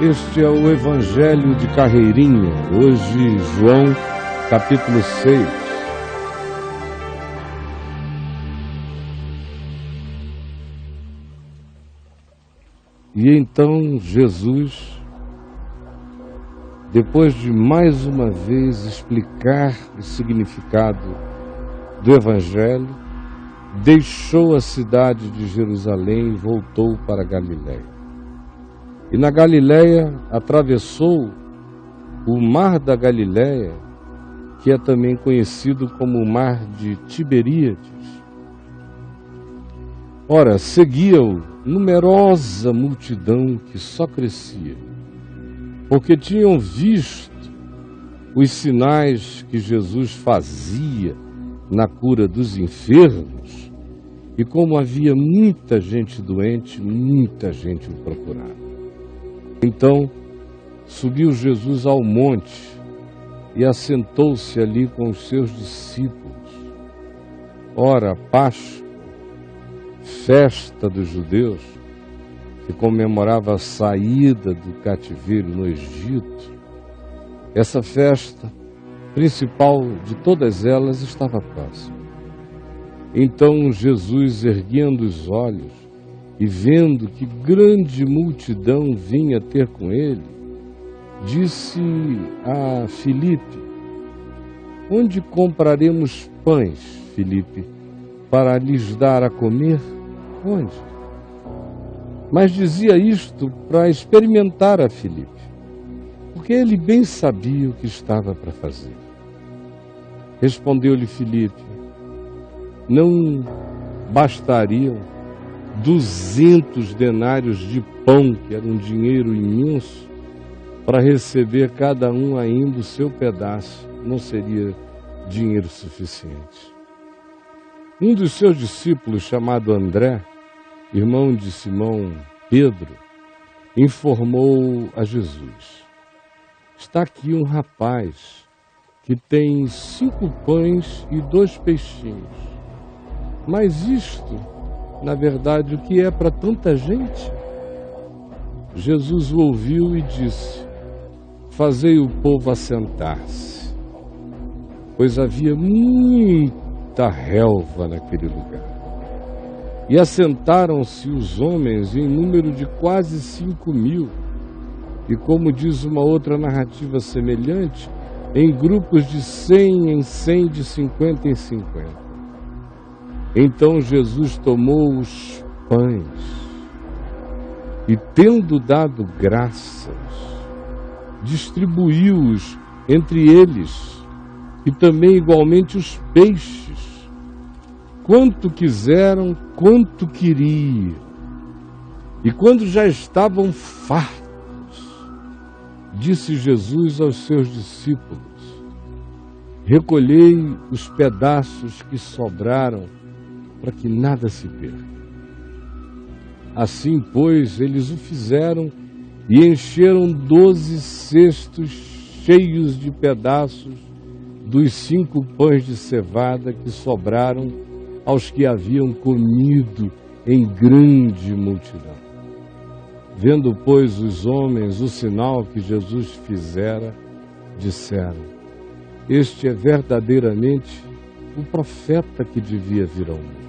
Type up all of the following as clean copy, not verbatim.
Este é o Evangelho de Carreirinha, hoje João, capítulo 6. E então Jesus, depois de mais uma vez explicar o significado do Evangelho, deixou a cidade de Jerusalém e voltou para a Galiléia. E na Galiléia atravessou o mar da Galiléia, que é também conhecido como o mar de Tiberíades. Ora, seguia-o numerosa multidão que só crescia, porque tinham visto os sinais que Jesus fazia na cura dos enfermos, e como havia muita gente doente, muita gente o procurava. Então, subiu Jesus ao monte e assentou-se ali com os seus discípulos. Ora, Páscoa, festa dos judeus, que comemorava a saída do cativeiro no Egito, essa festa, principal de todas elas, estava próxima. Então Jesus, erguendo os olhos e vendo que grande multidão vinha ter com ele, disse a Filipe: onde compraremos pães, Filipe, para lhes dar a comer? Onde? Mas dizia isto para experimentar a Filipe, porque ele bem sabia o que estava para fazer. Respondeu-lhe Filipe: não bastariam 200 denários de pão, que era um dinheiro imenso, para receber cada um ainda o seu pedaço? Não seria dinheiro suficiente. Um dos seus discípulos, chamado André, irmão de Simão Pedro, informou a Jesus: está aqui um rapaz que tem 5 pães e 2 peixinhos. Mas isto, na verdade, o que é para tanta gente? Jesus o ouviu e disse: fazei o povo assentar-se, pois havia muita relva naquele lugar. E assentaram-se os homens em número de quase 5.000, e como diz uma outra narrativa semelhante, em grupos de 100 em 100, de 50 em 50. Então Jesus tomou os pães e, tendo dado graças, distribuiu-os entre eles, e também igualmente os peixes, quanto quiseram, quanto queriam. E quando já estavam fartos, disse Jesus aos seus discípulos: recolhei os pedaços que sobraram, para que nada se perca. Assim, pois, eles o fizeram e encheram 12 cestos cheios de pedaços dos 5 pães de cevada que sobraram aos que haviam comido em grande multidão. Vendo, pois, os homens o sinal que Jesus fizera, disseram: este é verdadeiramente o profeta que devia vir ao mundo.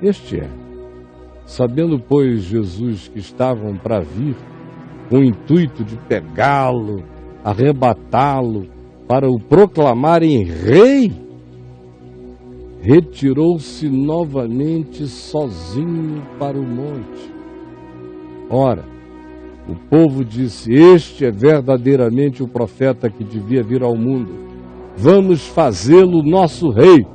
Este é. Sabendo, pois, Jesus que estavam para vir, com o intuito de pegá-lo, arrebatá-lo, para o proclamarem rei, retirou-se novamente sozinho para o monte. Ora, o povo disse: este é verdadeiramente o profeta que devia vir ao mundo. Vamos fazê-lo nosso rei.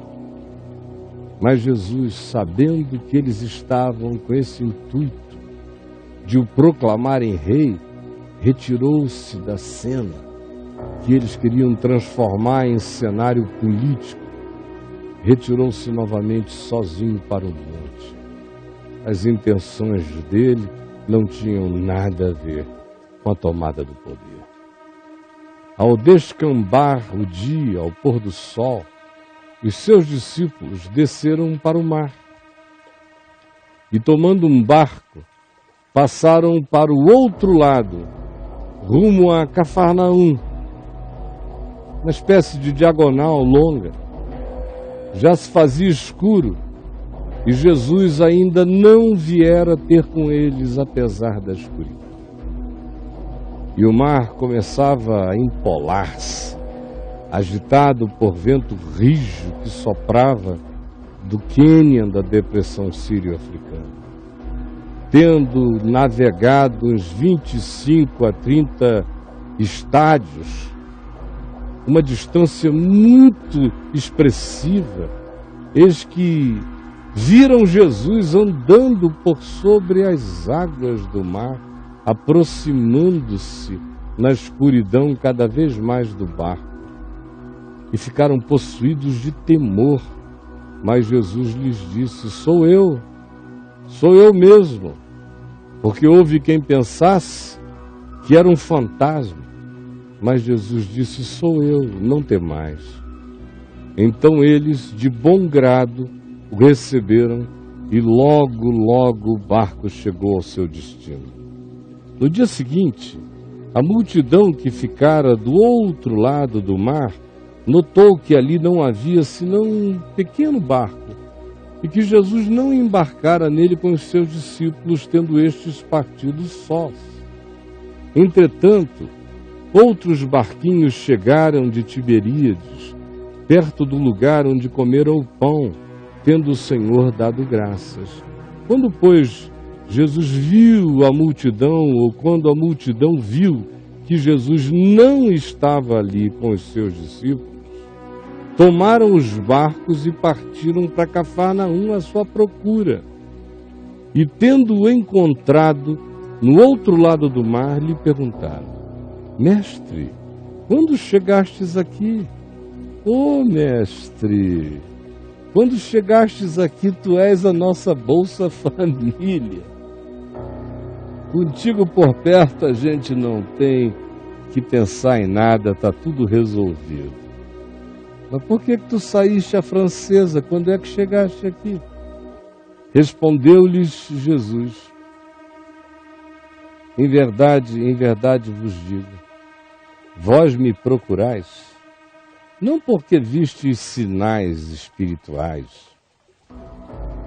Mas Jesus, sabendo que eles estavam com esse intuito de o proclamarem rei, retirou-se da cena que eles queriam transformar em cenário político. Retirou-se novamente sozinho para o monte. As intenções dele não tinham nada a ver com a tomada do poder. Ao descambar o dia, ao pôr do sol, os seus discípulos desceram para o mar e, tomando um barco, passaram para o outro lado, rumo a Cafarnaum, uma espécie de diagonal longa. Já se fazia escuro e Jesus ainda não viera ter com eles, apesar da escuridão. E o mar começava a empolar-se, agitado por vento rijo que soprava do Quênia, da depressão sírio-africana. Tendo navegado uns 25 a 30 estádios, uma distância muito expressiva, eis que viram Jesus andando por sobre as águas do mar, aproximando-se na escuridão cada vez mais do barco, e ficaram possuídos de temor. Mas Jesus lhes disse: sou eu mesmo. Porque houve quem pensasse que era um fantasma. Mas Jesus disse: sou eu, não temais. Então eles, de bom grado, o receberam e logo o barco chegou ao seu destino. No dia seguinte, a multidão que ficara do outro lado do mar notou que ali não havia senão um pequeno barco e que Jesus não embarcara nele com os seus discípulos, tendo estes partido sós. Entretanto, outros barquinhos chegaram de Tiberíades, perto do lugar onde comeram o pão, tendo o Senhor dado graças. Quando, pois, Jesus viu a multidão, ou quando a multidão viu que Jesus não estava ali com os seus discípulos, tomaram os barcos e partiram para Cafarnaum à sua procura. E tendo-o encontrado no outro lado do mar, lhe perguntaram: Mestre, quando chegastes aqui? Mestre, quando chegastes aqui, tu és a nossa Bolsa Família. Contigo por perto a gente não tem que pensar em nada, está tudo resolvido. Mas por que tu saíste à francesa? Quando é que chegaste aqui? Respondeu-lhes Jesus: em verdade vos digo, vós me procurais, não porque vistes sinais espirituais,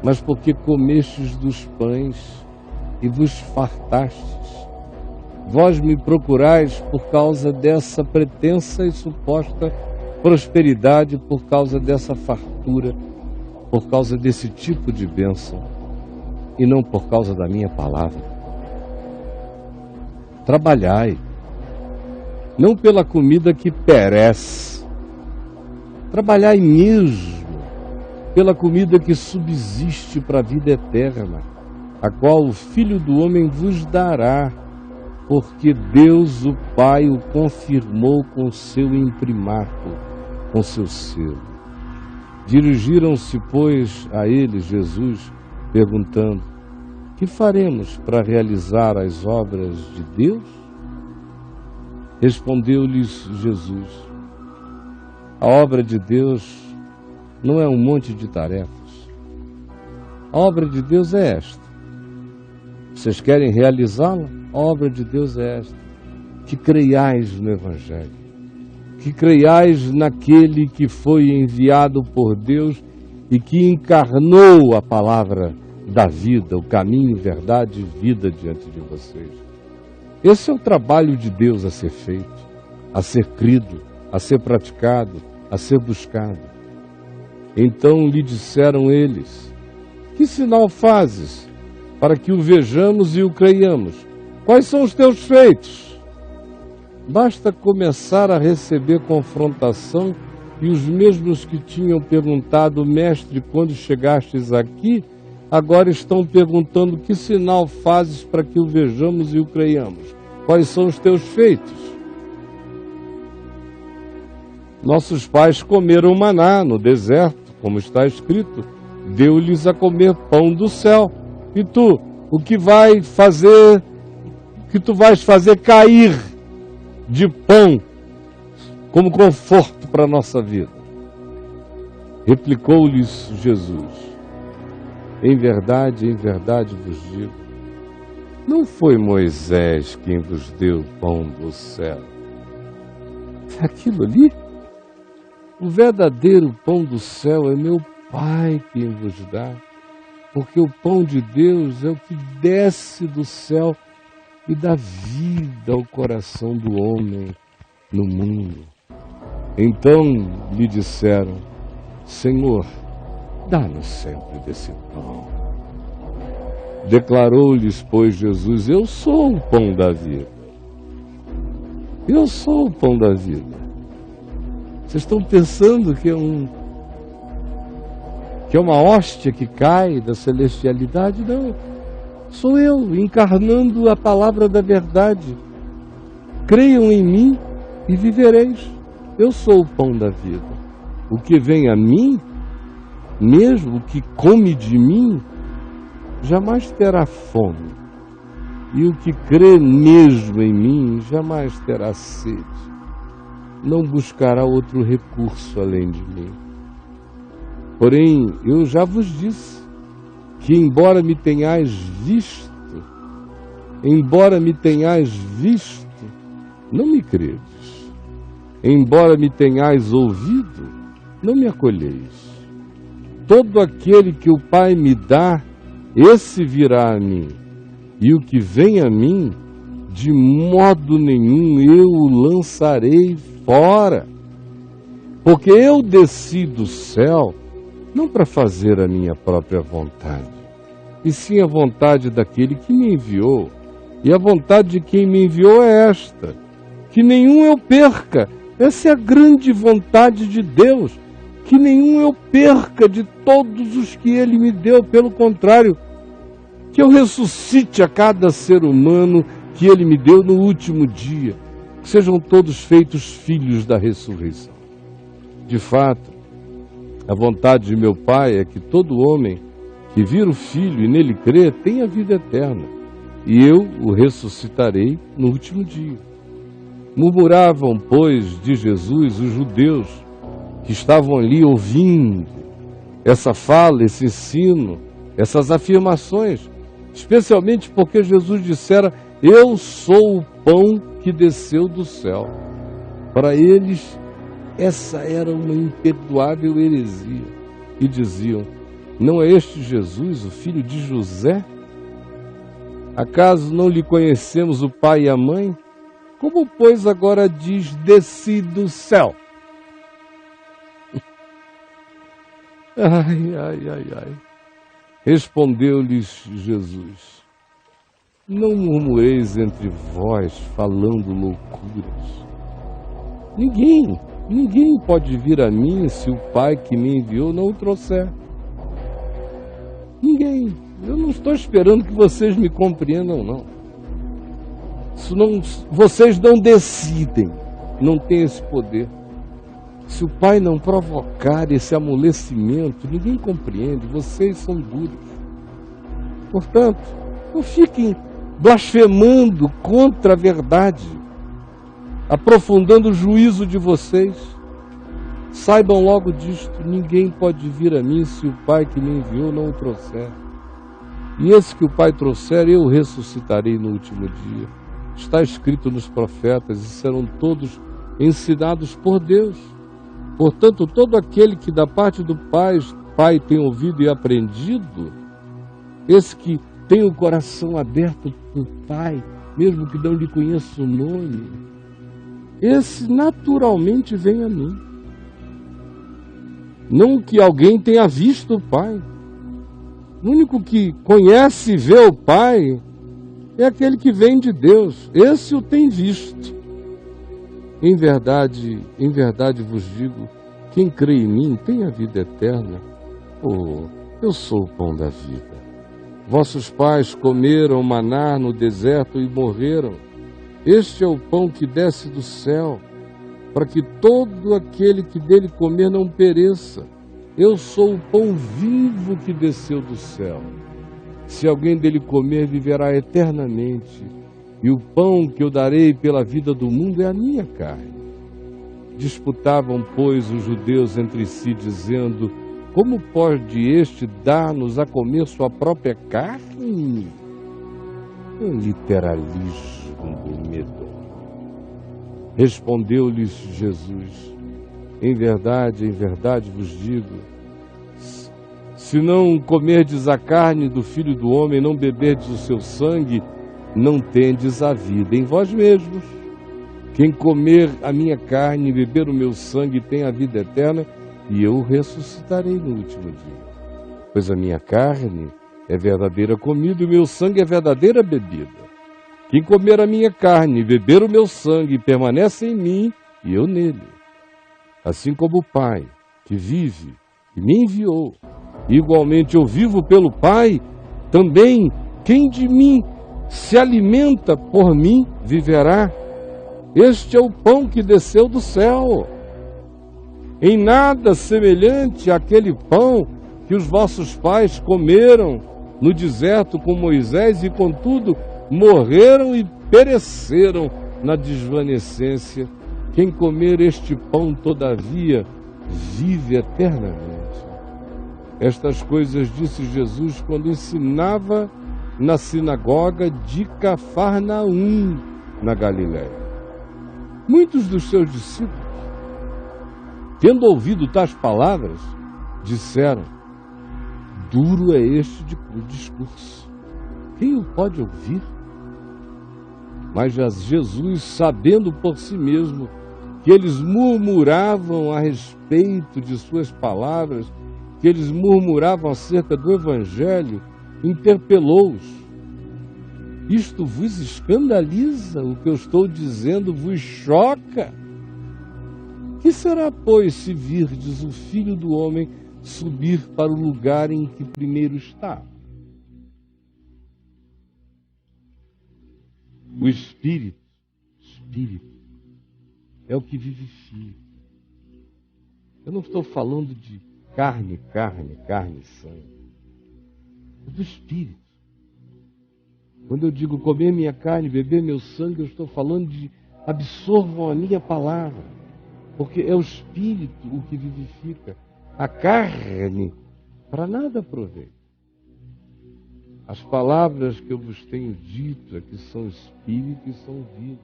mas porque comestes dos pães e vos fartastes. Vós me procurais por causa dessa pretensa e suposta prosperidade, por causa dessa fartura, por causa desse tipo de bênção, e não por causa da minha palavra. Trabalhai, não pela comida que perece, trabalhai mesmo pela comida que subsiste para a vida eterna, a qual o Filho do Homem vos dará, porque Deus, o Pai, o confirmou com seu imprimato, com seu selo. Dirigiram-se, pois, a ele, Jesus, perguntando: que faremos para realizar as obras de Deus? Respondeu-lhes Jesus: a obra de Deus não é um monte de tarefas. A obra de Deus é esta. Vocês querem realizá-la? A obra de Deus é esta: que creiais no Evangelho, que creiais naquele que foi enviado por Deus e que encarnou a palavra da vida, o caminho, verdade e vida diante de vocês. Esse é o trabalho de Deus a ser feito, a ser crido, a ser praticado, a ser buscado. Então lhe disseram eles: que sinal fazes para que o vejamos e o creiamos? Quais são os teus feitos? Basta começar a receber confrontação e os mesmos que tinham perguntado: Mestre, quando chegastes aqui, agora estão perguntando: que sinal fazes para que o vejamos e o creiamos? Quais são os teus feitos? Nossos pais comeram maná no deserto, como está escrito, deu-lhes a comer pão do céu. E tu, o que tu vais fazer cair de pão como conforto para a nossa vida? Replicou-lhes Jesus: em verdade vos digo, Não foi Moisés quem vos deu o pão do céu. Aquilo ali, o verdadeiro pão do céu é meu Pai quem vos dá. Porque o pão de Deus é o que desce do céu e dá vida ao coração do homem no mundo. Então lhe disseram: Senhor, dá-nos sempre desse pão. Declarou-lhes, pois, Jesus: Eu sou o pão da vida. Eu sou o pão da vida. Vocês estão pensando que é uma hóstia que cai da celestialidade? Não. Sou eu, encarnando a palavra da verdade. Creiam em mim e vivereis. Eu sou o pão da vida. O que vem a mim, mesmo o que come de mim, jamais terá fome. E o que crê mesmo em mim, jamais terá sede. Não buscará outro recurso além de mim. Porém, eu já vos disse que embora me tenhais visto, não me credes. Embora me tenhais ouvido, não me acolheis. Todo aquele que o Pai me dá, esse virá a mim. E o que vem a mim, de modo nenhum eu o lançarei fora. Porque eu desci do céu, não para fazer a minha própria vontade, e sim a vontade daquele que me enviou. E a vontade de quem me enviou é esta: que nenhum eu perca. Essa é a grande vontade de Deus, que nenhum eu perca de todos os que Ele me deu. Pelo contrário, que eu ressuscite a cada ser humano que Ele me deu no último dia, que sejam todos feitos filhos da ressurreição. De fato, a vontade de meu Pai é que todo homem que vir o Filho e nele crer tenha vida eterna, e eu o ressuscitarei no último dia. Murmuravam, pois, de Jesus os judeus que estavam ali ouvindo essa fala, esse ensino, essas afirmações, especialmente porque Jesus dissera: Eu sou o pão que desceu do céu. Para eles, essa era uma imperdoável heresia. E diziam: Não é este Jesus, o filho de José? Acaso não lhe conhecemos o pai e a mãe? Como, pois, agora diz: Desci do céu? Ai. Respondeu-lhes Jesus: Não murmureis entre vós, falando loucuras. Ninguém pode vir a mim se o Pai que me enviou não o trouxer. Ninguém. Eu não estou esperando que vocês me compreendam, não. Vocês não decidem, não têm esse poder. Se o Pai não provocar esse amolecimento, ninguém compreende, vocês são duros. Portanto, não fiquem blasfemando contra a verdade, aprofundando o juízo de vocês. Saibam logo disto: ninguém pode vir a mim se o Pai que me enviou não o trouxer. E esse que o Pai trouxer, eu ressuscitarei no último dia. Está escrito nos profetas, e serão todos ensinados por Deus. Portanto, todo aquele que da parte do Pai tem ouvido e aprendido, esse que tem o coração aberto para o Pai, mesmo que não lhe conheça o nome, esse naturalmente vem a mim. Não que alguém tenha visto o Pai. O único que conhece e vê o Pai é aquele que vem de Deus. Esse o tem visto. Em verdade vos digo, quem crê em mim tem a vida eterna. Eu sou o pão da vida. Vossos pais comeram maná no deserto e morreram. Este é o pão que desce do céu, para que todo aquele que dele comer não pereça. Eu sou o pão vivo que desceu do céu. Se alguém dele comer, viverá eternamente. E o pão que eu darei pela vida do mundo é a minha carne. Disputavam, pois, os judeus entre si, dizendo: Como pode este dar-nos a comer sua própria carne? um literalismo do medo. Respondeu-lhes Jesus: em verdade vos digo, se não comerdes a carne do Filho do Homem, não beberdes o seu sangue, não tendes a vida em vós mesmos. Quem comer a minha carne e beber o meu sangue tem a vida eterna, e eu o ressuscitarei no último dia. Pois a minha carne é verdadeira comida e o meu sangue é verdadeira bebida. Quem comer a minha carne e beber o meu sangue permanece em mim e eu nele. Assim como o Pai, que vive e me enviou, igualmente eu vivo pelo Pai, também quem de mim se alimenta por mim viverá. Este é o pão que desceu do céu. Em nada semelhante àquele pão que os vossos pais comeram no deserto com Moisés e, contudo, morreram e pereceram na desvanecência. Quem comer este pão, todavia, vive eternamente. Estas coisas disse Jesus quando ensinava na sinagoga de Cafarnaum, na Galiléia. Muitos dos seus discípulos, tendo ouvido tais palavras, disseram: duro é este discurso, quem o pode ouvir? Mas Jesus, sabendo por si mesmo que eles murmuravam a respeito de suas palavras, que eles murmuravam acerca do Evangelho, interpelou-os: isto vos escandaliza? O que eu estou dizendo vos choca? Que será, pois, se virdes o Filho do Homem subir para o lugar em que primeiro está? O Espírito é o que vivifica. Eu não estou falando de carne e sangue. É do Espírito. Quando eu digo comer minha carne, beber meu sangue, eu estou falando de absorvam a minha palavra, porque é o Espírito o que vivifica. A carne para nada aproveita. As palavras que eu vos tenho dito é que são Espírito e são vida.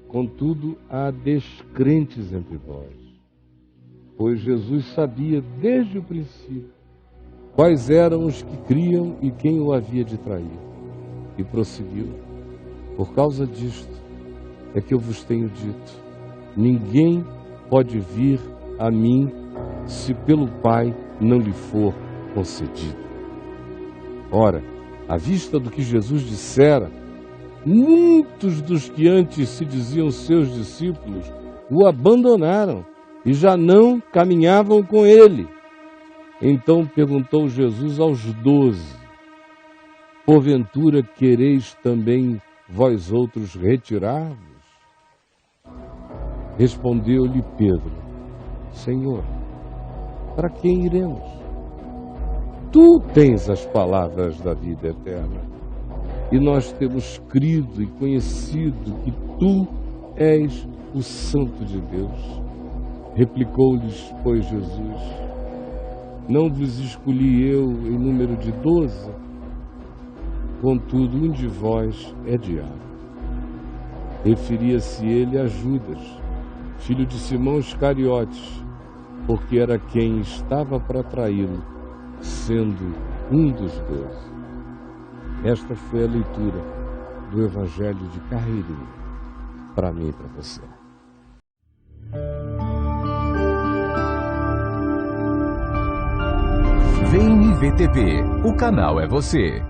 Contudo, há descrentes entre vós, pois Jesus sabia desde o princípio quais eram os que criam e quem o havia de trair. E prosseguiu: por causa disto é que eu vos tenho dito, ninguém pode vir a mim se pelo Pai não lhe for concedido. Ora, à vista do que Jesus dissera, muitos dos que antes se diziam seus discípulos o abandonaram e já não caminhavam com ele. Então perguntou Jesus aos 12: porventura quereis também vós outros retirar-vos? Respondeu-lhe Pedro: Senhor, para quem iremos? Tu tens as palavras da vida eterna, e nós temos crido e conhecido que tu és o Santo de Deus. Replicou-lhes, pois, Jesus: não vos escolhi eu em número de 12? Contudo, um de vós é diabo. Referia-se ele a Judas, filho de Simão Iscariotes, porque era quem estava para traí-lo, sendo um dos 12. Esta foi a leitura do Evangelho de Carreirinho, para mim e para você. Vem IVTV, o canal é você.